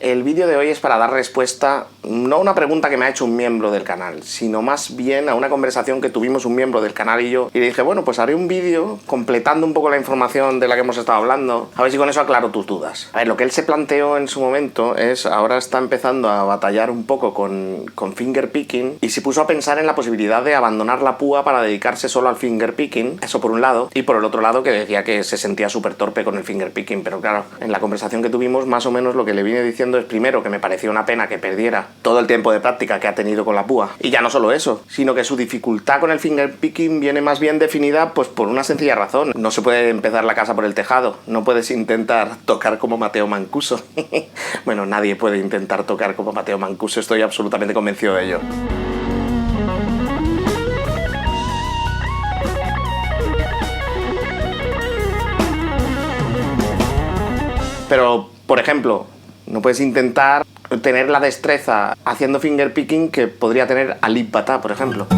El vídeo de hoy es para dar respuesta, no a una pregunta que me ha hecho un miembro del canal, sino más bien a una conversación que tuvimos un miembro del canal y yo. Y le dije, bueno, pues haré un vídeo completando un poco la información de la que hemos estado hablando, a ver si con eso aclaro tus dudas. A ver, lo que él se planteó en su momento es, ahora está empezando a batallar un poco con fingerpicking y se puso a pensar en la posibilidad de abandonar la púa para dedicarse solo al fingerpicking, eso por un lado, y por el otro lado que decía que se sentía súper torpe con el fingerpicking, pero claro, en la conversación que tuvimos más o menos lo que le vine diciendo es primero que me parecía una pena que perdiera todo el tiempo de práctica que ha tenido con la púa. Y ya no solo eso, sino que su dificultad con el fingerpicking viene más bien definida pues por una sencilla razón. No se puede empezar la casa por el tejado, no puedes intentar tocar como Matteo Mancuso. Bueno, nadie puede intentar tocar como Matteo Mancuso, estoy absolutamente convencido de ello. Pero, por ejemplo, no puedes intentar tener la destreza haciendo fingerpicking que podría tener Alip Ba Ta, por ejemplo.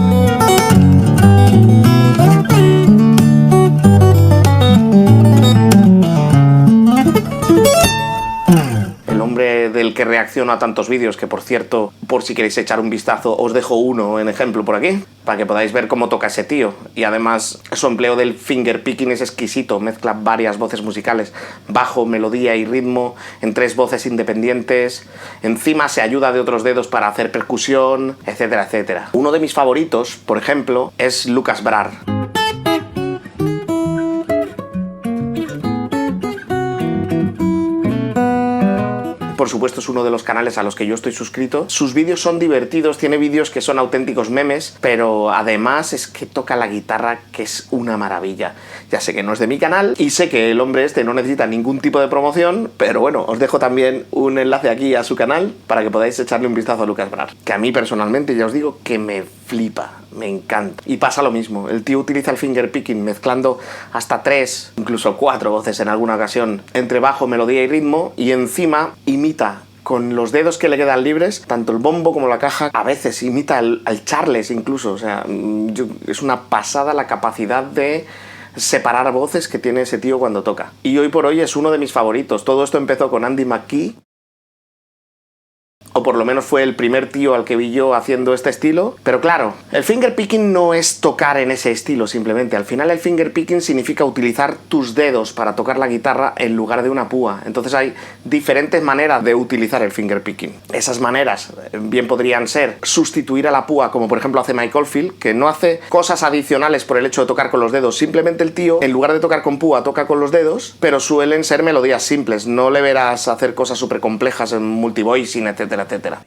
El hombre del que reacciono a tantos vídeos, que por cierto, por si queréis echar un vistazo, os dejo uno en ejemplo por aquí, para que podáis ver cómo toca ese tío. Y además, su empleo del fingerpicking es exquisito, mezcla varias voces musicales, bajo, melodía y ritmo, en 3 voces independientes, encima se ayuda de otros dedos para hacer percusión, etcétera, etcétera. Uno de mis favoritos, por ejemplo, es Lucas Brar. Por supuesto es uno de los canales a los que yo estoy suscrito. Sus vídeos son divertidos, tiene vídeos que son auténticos memes, pero además es que toca la guitarra, que es una maravilla. Ya sé que no es de mi canal y sé que el hombre este no necesita ningún tipo de promoción, pero bueno, os dejo también un enlace aquí a su canal para que podáis echarle un vistazo a Lucas Brar, que a mí personalmente ya os digo que me flipa, me encanta. Y pasa lo mismo, el tío utiliza el fingerpicking mezclando hasta 3, incluso 4 voces en alguna ocasión, entre bajo, melodía y ritmo, y encima imita con los dedos que le quedan libres, tanto el bombo como la caja, a veces imita al Charles incluso, o sea, es una pasada la capacidad de separar voces que tiene ese tío cuando toca. Y hoy por hoy es uno de mis favoritos. Todo esto empezó con Andy McKee, o por lo menos fue el primer tío al que vi yo haciendo este estilo. Pero claro, el fingerpicking no es tocar en ese estilo simplemente. Al final el fingerpicking significa utilizar tus dedos para tocar la guitarra en lugar de una púa. Entonces hay diferentes maneras de utilizar el fingerpicking. Esas maneras bien podrían ser sustituir a la púa, como por ejemplo hace Mike Oldfield, que no hace cosas adicionales por el hecho de tocar con los dedos. Simplemente el tío, en lugar de tocar con púa, toca con los dedos, pero suelen ser melodías simples. No le verás hacer cosas súper complejas en multivoicing, etcétera, etcétera.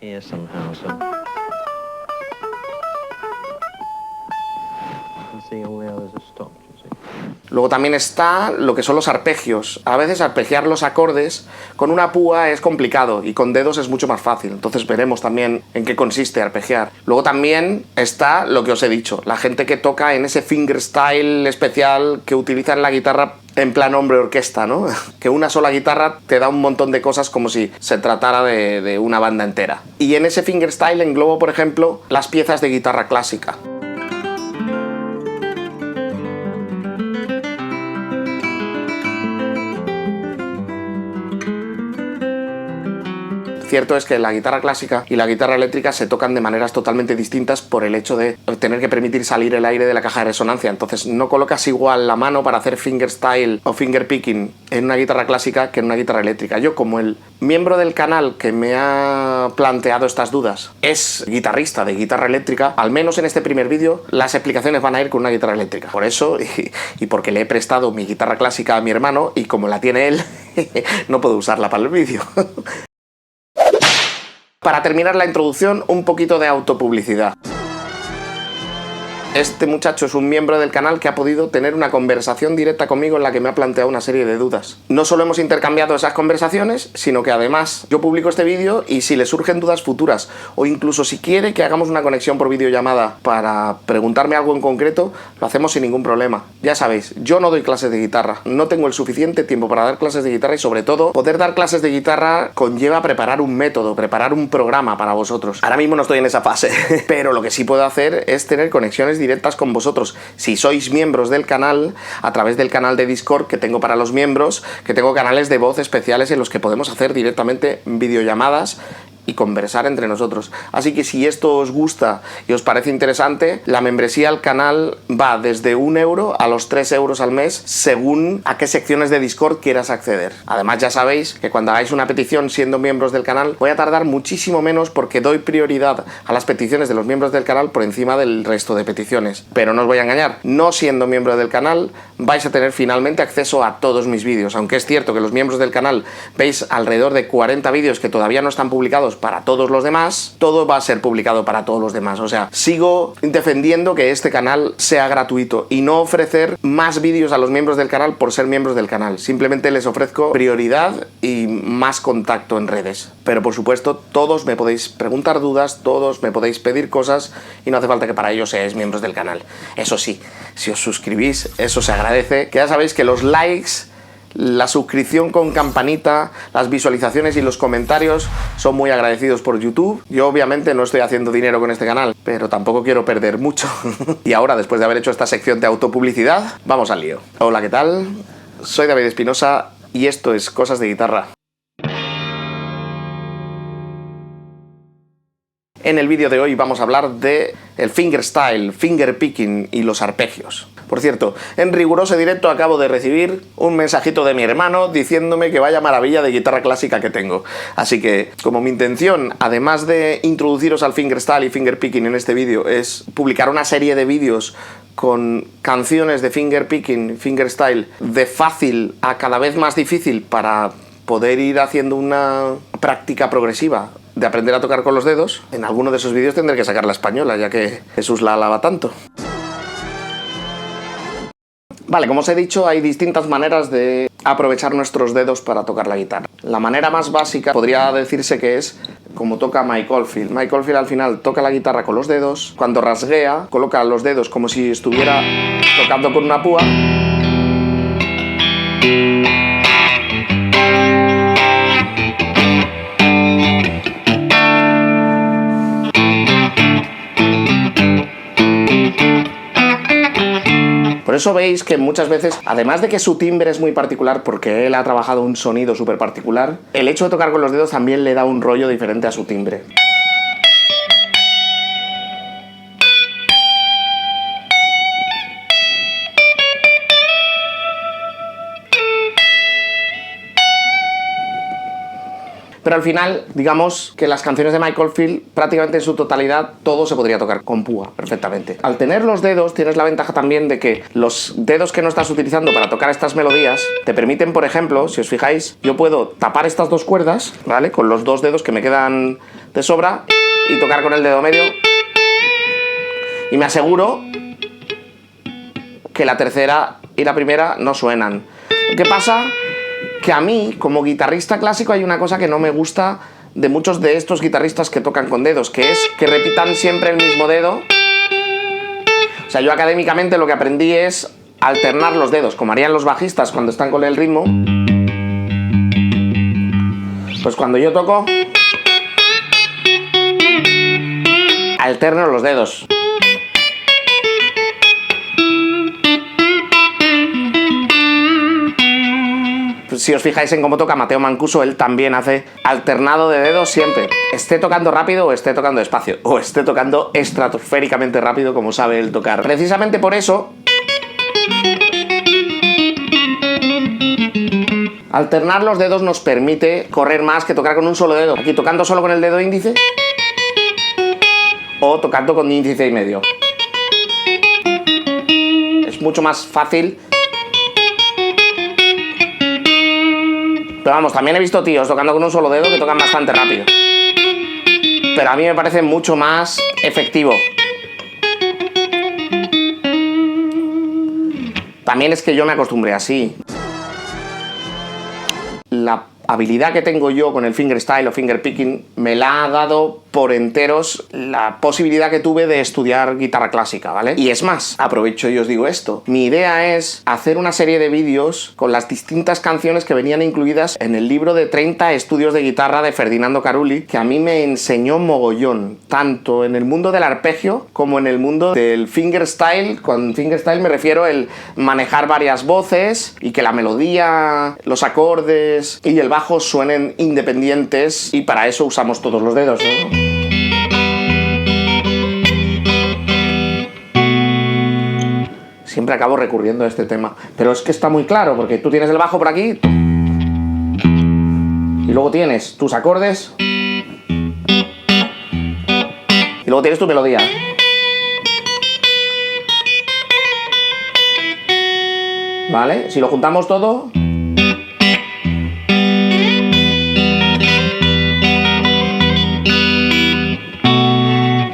Luego también está lo que son los arpegios. A veces arpegiar los acordes con una púa es complicado y con dedos es mucho más fácil. Entonces veremos también en qué consiste arpegiar. Luego también está lo que os he dicho, la gente que toca en ese fingerstyle especial que utilizan la guitarra en plan hombre orquesta, ¿no? Que una sola guitarra te da un montón de cosas como si se tratara de una banda entera. Y en ese fingerstyle englobo, por ejemplo, las piezas de guitarra clásica. Cierto es que la guitarra clásica y la guitarra eléctrica se tocan de maneras totalmente distintas por el hecho de tener que permitir salir el aire de la caja de resonancia. Entonces no colocas igual la mano para hacer fingerstyle o fingerpicking en una guitarra clásica que en una guitarra eléctrica. Yo, como el miembro del canal que me ha planteado estas dudas es guitarrista de guitarra eléctrica, al menos en este primer vídeo las explicaciones van a ir con una guitarra eléctrica. Por eso, y porque le he prestado mi guitarra clásica a mi hermano y como la tiene él, no puedo usarla para el vídeo. Para terminar la introducción, un poquito de autopublicidad. Este muchacho es un miembro del canal que ha podido tener una conversación directa conmigo en la que me ha planteado una serie de dudas. No solo hemos intercambiado esas conversaciones, sino que además yo publico este vídeo y si le surgen dudas futuras o incluso si quiere que hagamos una conexión por videollamada para preguntarme algo en concreto, lo hacemos sin ningún problema. Ya sabéis, yo no doy clases de guitarra, no tengo el suficiente tiempo para dar clases de guitarra y sobre todo, poder dar clases de guitarra conlleva preparar un método, preparar un programa para vosotros. Ahora mismo no estoy en esa fase, pero lo que sí puedo hacer es tener conexiones directas con vosotros, si sois miembros del canal, a través del canal de Discord que tengo para los miembros, que tengo canales de voz especiales en los que podemos hacer directamente videollamadas y conversar entre nosotros. Así que si esto os gusta y os parece interesante, la membresía al canal va desde 1 euro a los 3 euros al mes, según a qué secciones de Discord quieras acceder. Además, ya sabéis que cuando hagáis una petición siendo miembros del canal, voy a tardar muchísimo menos porque doy prioridad a las peticiones de los miembros del canal por encima del resto de peticiones. Pero no os voy a engañar, no siendo miembro del canal, vais a tener finalmente acceso a todos mis vídeos. Aunque es cierto que los miembros del canal veis alrededor de 40 vídeos que todavía no están publicados para todos los demás, todo va a ser publicado para todos los demás. O sea, sigo defendiendo que este canal sea gratuito y no ofrecer más vídeos a los miembros del canal por ser miembros del canal. Simplemente les ofrezco prioridad y más contacto en redes. Pero por supuesto, todos me podéis preguntar dudas, todos me podéis pedir cosas y no hace falta que para ello seáis miembros del canal. Eso sí, si os suscribís, eso se agradece. Que ya sabéis que los likes, la suscripción con campanita, las visualizaciones y los comentarios son muy agradecidos por YouTube. Yo obviamente no estoy haciendo dinero con este canal, pero tampoco quiero perder mucho. Y ahora, después de haber hecho esta sección de autopublicidad, vamos al lío. Hola, ¿qué tal? Soy David Espinosa y esto es Cosas de Guitarra. En el vídeo de hoy vamos a hablar de el fingerstyle, fingerpicking y los arpegios. Por cierto, en riguroso directo acabo de recibir un mensajito de mi hermano diciéndome que vaya maravilla de guitarra clásica que tengo. Así que, como mi intención, además de introduciros al fingerstyle y fingerpicking en este vídeo, es publicar una serie de vídeos con canciones de fingerpicking, fingerstyle, de fácil a cada vez más difícil para poder ir haciendo una práctica progresiva de aprender a tocar con los dedos, en alguno de esos vídeos tendré que sacar la española, ya que Jesús la alaba tanto. Vale, como os he dicho, hay distintas maneras de aprovechar nuestros dedos para tocar la guitarra. La manera más básica podría decirse que es como toca Mike Oldfield. Mike Oldfield al final toca la guitarra con los dedos, cuando rasguea, coloca los dedos como si estuviera tocando con una púa. Por eso veis que muchas veces, además de que su timbre es muy particular porque él ha trabajado un sonido súper particular, el hecho de tocar con los dedos también le da un rollo diferente a su timbre. Pero al final, digamos que las canciones de Mike Oldfield, prácticamente en su totalidad, todo se podría tocar con púa perfectamente. Al tener los dedos, tienes la ventaja también de que los dedos que no estás utilizando para tocar estas melodías te permiten, por ejemplo, si os fijáis, yo puedo tapar estas dos cuerdas, ¿vale? Con los dos dedos que me quedan de sobra y tocar con el dedo medio. Y me aseguro que la tercera y la primera no suenan. Lo que pasa que a mí, como guitarrista clásico, hay una cosa que no me gusta de muchos de estos guitarristas que tocan con dedos, que es que repitan siempre el mismo dedo. O sea, yo académicamente lo que aprendí es alternar los dedos, como harían los bajistas cuando están con el ritmo. Pues cuando yo toco, alterno los dedos. Si os fijáis en cómo toca Matteo Mancuso, él también hace alternado de dedos siempre. Esté tocando rápido o esté tocando despacio. O esté tocando estratosféricamente rápido como sabe él tocar. Precisamente por eso, alternar los dedos nos permite correr más que tocar con un solo dedo. Aquí tocando solo con el dedo índice o tocando con índice y medio. Es mucho más fácil. Pero vamos, también he visto tíos tocando con un solo dedo que tocan bastante rápido. Pero a mí me parece mucho más efectivo. También es que yo me acostumbré así. La habilidad que tengo yo con el fingerstyle o fingerpicking me la ha dado por enteros la posibilidad que tuve de estudiar guitarra clásica, ¿vale? Y es más, aprovecho y os digo esto. Mi idea es hacer una serie de vídeos con las distintas canciones que venían incluidas en el libro de 30 estudios de guitarra de Ferdinando Carulli, que a mí me enseñó mogollón, tanto en el mundo del arpegio como en el mundo del fingerstyle. Con fingerstyle me refiero el manejar varias voces y que la melodía, los acordes y el bajo suenen independientes, y para eso usamos todos los dedos, ¿no? Siempre acabo recurriendo a este tema, pero es que está muy claro, porque tú tienes el bajo por aquí y luego tienes tus acordes y luego tienes tu melodía. ¿Vale? Si lo juntamos todo...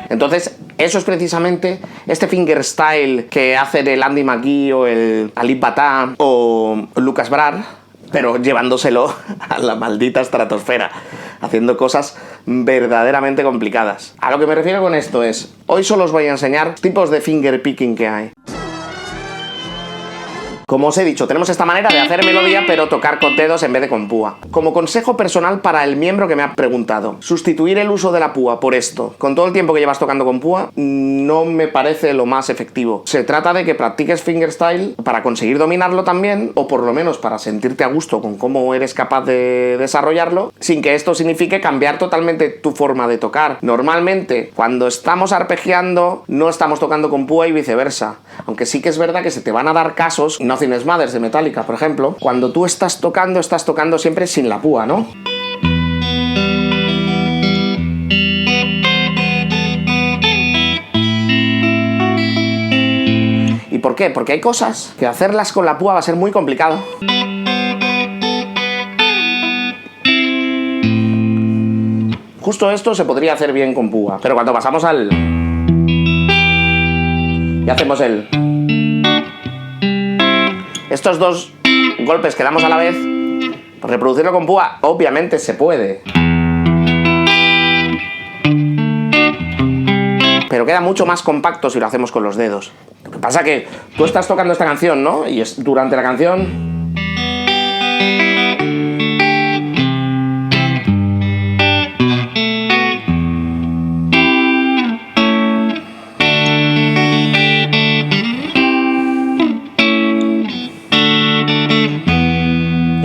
Entonces, eso es precisamente este fingerstyle que hacen el Andy McGee o el Alip Ba Ta o Lucas Brar, pero llevándoselo a la maldita estratosfera, haciendo cosas verdaderamente complicadas. A lo que me refiero con esto es, hoy solo os voy a enseñar tipos de finger picking que hay. Como os he dicho, tenemos esta manera de hacer melodía pero tocar con dedos en vez de con púa. Como consejo personal para el miembro que me ha preguntado, sustituir el uso de la púa por esto, con todo el tiempo que llevas tocando con púa, no me parece lo más efectivo. Se trata de que practiques fingerstyle para conseguir dominarlo también, o por lo menos para sentirte a gusto con cómo eres capaz de desarrollarlo, sin que esto signifique cambiar totalmente tu forma de tocar. Normalmente, cuando estamos arpegiando, no estamos tocando con púa y viceversa. Aunque sí que es verdad que se te van a dar casos, Nothing Else Matters de Metallica, por ejemplo, cuando tú estás tocando siempre sin la púa, ¿no? ¿Y por qué? Porque hay cosas que hacerlas con la púa va a ser muy complicado. Justo esto se podría hacer bien con púa, pero cuando pasamos al... y hacemos el... estos dos golpes que damos a la vez, pues reproducirlo con púa obviamente se puede, pero queda mucho más compacto si lo hacemos con los dedos. Lo que pasa es que tú estás tocando esta canción, ¿no? Y es durante la canción...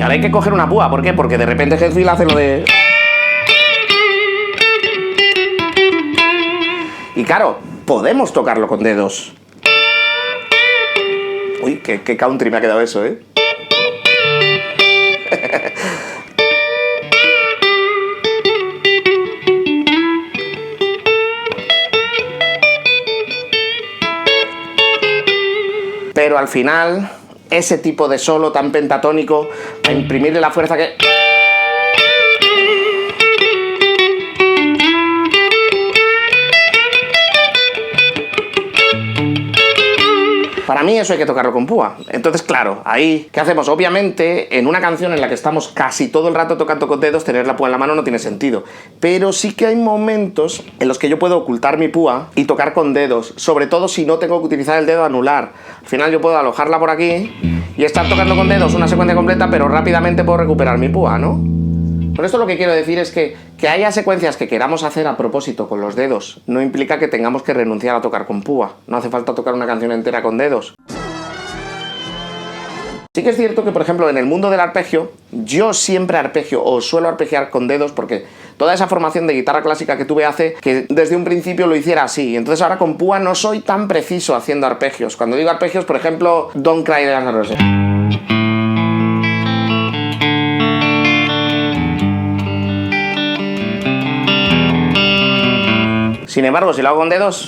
Ahora hay que coger una púa, ¿por qué? Porque de repente Hetfield hace lo de... Y claro, podemos tocarlo con dedos. Uy, qué country me ha quedado eso, ¿eh? Pero al final... ese tipo de solo tan pentatónico, a imprimirle la fuerza que... Para mí eso hay que tocarlo con púa. Entonces, claro, ahí, ¿qué hacemos? Obviamente, en una canción en la que estamos casi todo el rato tocando con dedos, tener la púa en la mano no tiene sentido. Pero sí que hay momentos en los que yo puedo ocultar mi púa y tocar con dedos, sobre todo si no tengo que utilizar el dedo anular. Al final yo puedo alojarla por aquí y estar tocando con dedos una secuencia completa, pero rápidamente puedo recuperar mi púa, ¿no? Con esto lo que quiero decir es que haya secuencias que queramos hacer a propósito con los dedos no implica que tengamos que renunciar a tocar con púa. No hace falta tocar una canción entera con dedos. Sí que es cierto que, por ejemplo, en el mundo del arpegio, yo siempre arpegio o suelo arpegiar con dedos porque toda esa formación de guitarra clásica que tuve hace que desde un principio lo hiciera así. Entonces ahora con púa no soy tan preciso haciendo arpegios. Cuando digo arpegios, por ejemplo, Don't Cry de Guns N' Roses. Sin embargo, si lo hago con dedos...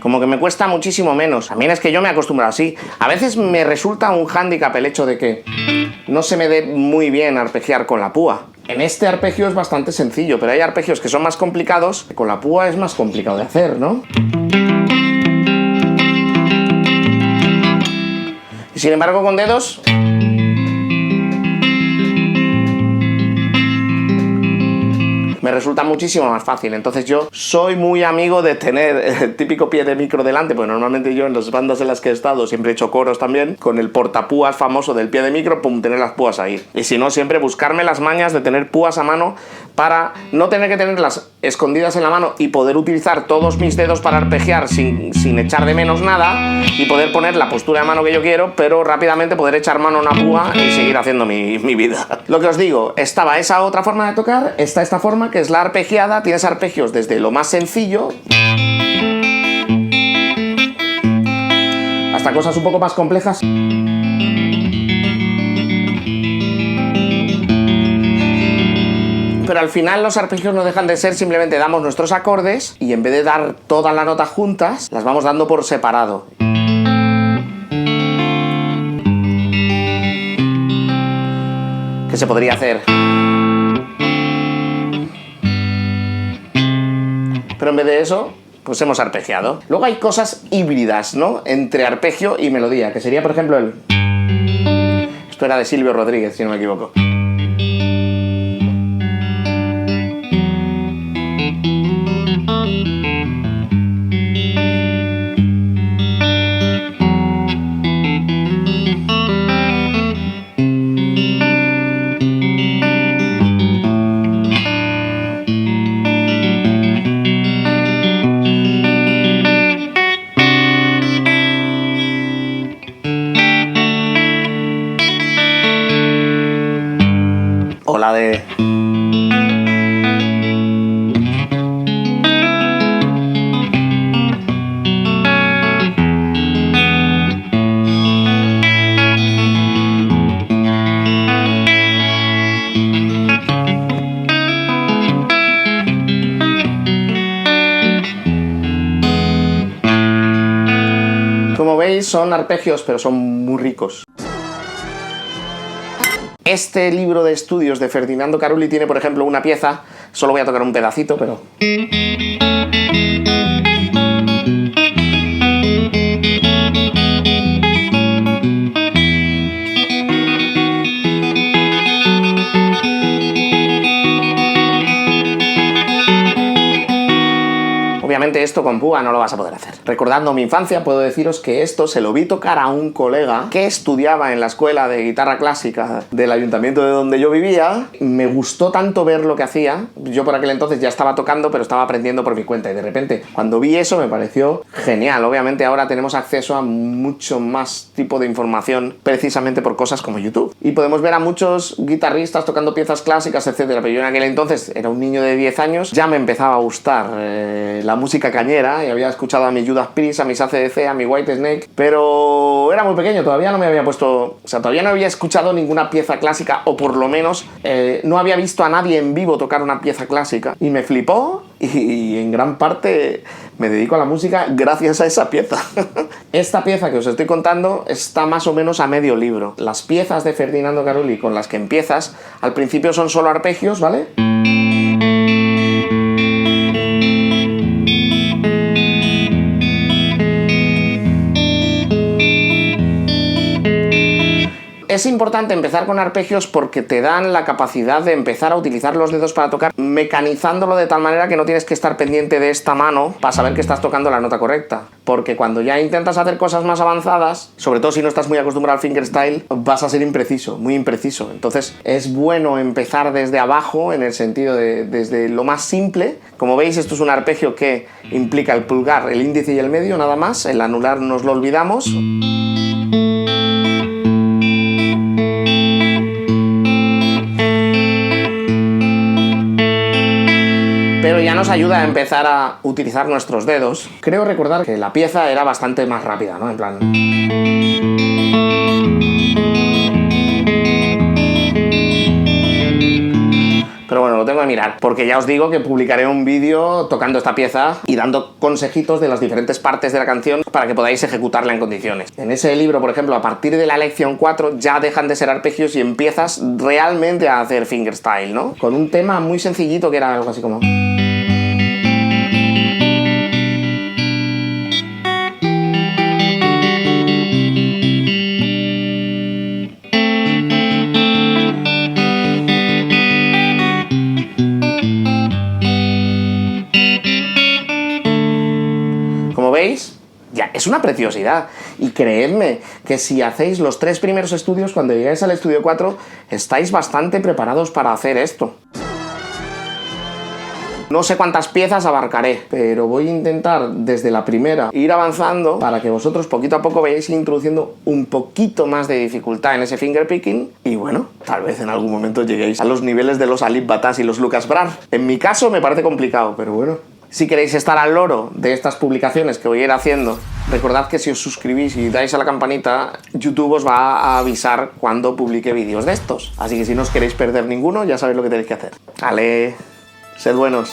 como que me cuesta muchísimo menos. También es que yo me acostumbro así. A veces me resulta un hándicap el hecho de que no se me dé muy bien arpegiar con la púa. En este arpegio es bastante sencillo, pero hay arpegios que son más complicados, que con la púa es más complicado de hacer, ¿no? Sin embargo, con dedos me resulta muchísimo más fácil. Entonces yo soy muy amigo de tener el típico pie de micro delante, pues normalmente yo en las bandas en las que he estado siempre he hecho coros también, con el portapúas famoso del pie de micro, pum, tener las púas ahí. Y si no, siempre buscarme las mañas de tener púas a mano para no tener que tenerlas escondidas en la mano y poder utilizar todos mis dedos para arpegiar sin echar de menos nada y poder poner la postura de mano que yo quiero, pero rápidamente poder echar mano a una púa y seguir haciendo mi vida. Lo que os digo, estaba esa otra forma de tocar, está esta forma que es la arpegiada, tienes arpegios desde lo más sencillo hasta cosas un poco más complejas. Pero al final los arpegios no dejan de ser, simplemente damos nuestros acordes y en vez de dar todas las notas juntas, las vamos dando por separado. ¿Qué se podría hacer? Pero en vez de eso, pues hemos arpegiado. Luego hay cosas híbridas, ¿no? Entre arpegio y melodía, que sería, por ejemplo, el... Esto era de Silvio Rodríguez, si no me equivoco. O la de... Como veis, son arpegios, pero son muy ricos. Este libro de estudios de Ferdinando Carulli tiene, por ejemplo, una pieza, solo voy a tocar un pedacito, pero... Obviamente esto con púa no lo vas a poder hacer. Recordando mi infancia, puedo deciros que esto se lo vi tocar a un colega que estudiaba en la escuela de guitarra clásica del ayuntamiento de donde yo vivía. Me gustó tanto ver lo que hacía. Yo por aquel entonces ya estaba tocando, pero estaba aprendiendo por mi cuenta. Y de repente, cuando vi eso, me pareció genial. Obviamente ahora tenemos acceso a mucho más tipo de información precisamente por cosas como YouTube. Y podemos ver a muchos guitarristas tocando piezas clásicas, etcétera. Pero yo en aquel entonces era un niño de 10 años, ya me empezaba a gustar la música cañera y había escuchado a mi Judas Priest, a mis AC/DC, a mi Whitesnake, pero era muy pequeño, todavía no me había puesto, o sea, todavía no había escuchado ninguna pieza clásica, o por lo menos no había visto a nadie en vivo tocar una pieza clásica, y me flipó y en gran parte me dedico a la música gracias a esa pieza. Esta pieza que os estoy contando está más o menos a medio libro. Las piezas de Ferdinando Carulli con las que empiezas al principio son solo arpegios, ¿vale? Es importante empezar con arpegios porque te dan la capacidad de empezar a utilizar los dedos para tocar, mecanizándolo de tal manera que no tienes que estar pendiente de esta mano para saber que estás tocando la nota correcta. Porque cuando ya intentas hacer cosas más avanzadas, sobre todo si no estás muy acostumbrado al fingerstyle, vas a ser impreciso, muy impreciso. Entonces es bueno empezar desde abajo, en el sentido de desde lo más simple. Como veis, esto es un arpegio que implica el pulgar, el índice y el medio, nada más. El anular nos lo olvidamos. Pero ya nos ayuda a empezar a utilizar nuestros dedos. Creo recordar que la pieza era bastante más rápida, ¿no? En plan... Pero bueno, lo tengo que mirar, porque ya os digo que publicaré un vídeo tocando esta pieza y dando consejitos de las diferentes partes de la canción para que podáis ejecutarla en condiciones. En ese libro, por ejemplo, a partir de la lección 4 ya dejan de ser arpegios y empiezas realmente a hacer fingerstyle, ¿no? Con un tema muy sencillito que era algo así como... es una preciosidad. Y creedme que si hacéis los 3 primeros estudios, cuando llegáis al estudio 4, estáis bastante preparados para hacer esto. No sé cuántas piezas abarcaré, pero voy a intentar desde la primera ir avanzando para que vosotros poquito a poco vayáis introduciendo un poquito más de dificultad en ese fingerpicking y bueno, tal vez en algún momento lleguéis a los niveles de los Alip Ba Ta y los Lucas Brar. En mi caso me parece complicado, pero bueno. Si queréis estar al loro de estas publicaciones que voy a ir haciendo, recordad que si os suscribís y dais a la campanita, YouTube os va a avisar cuando publique vídeos de estos. Así que si no os queréis perder ninguno, ya sabéis lo que tenéis que hacer. Vale. Sed buenos.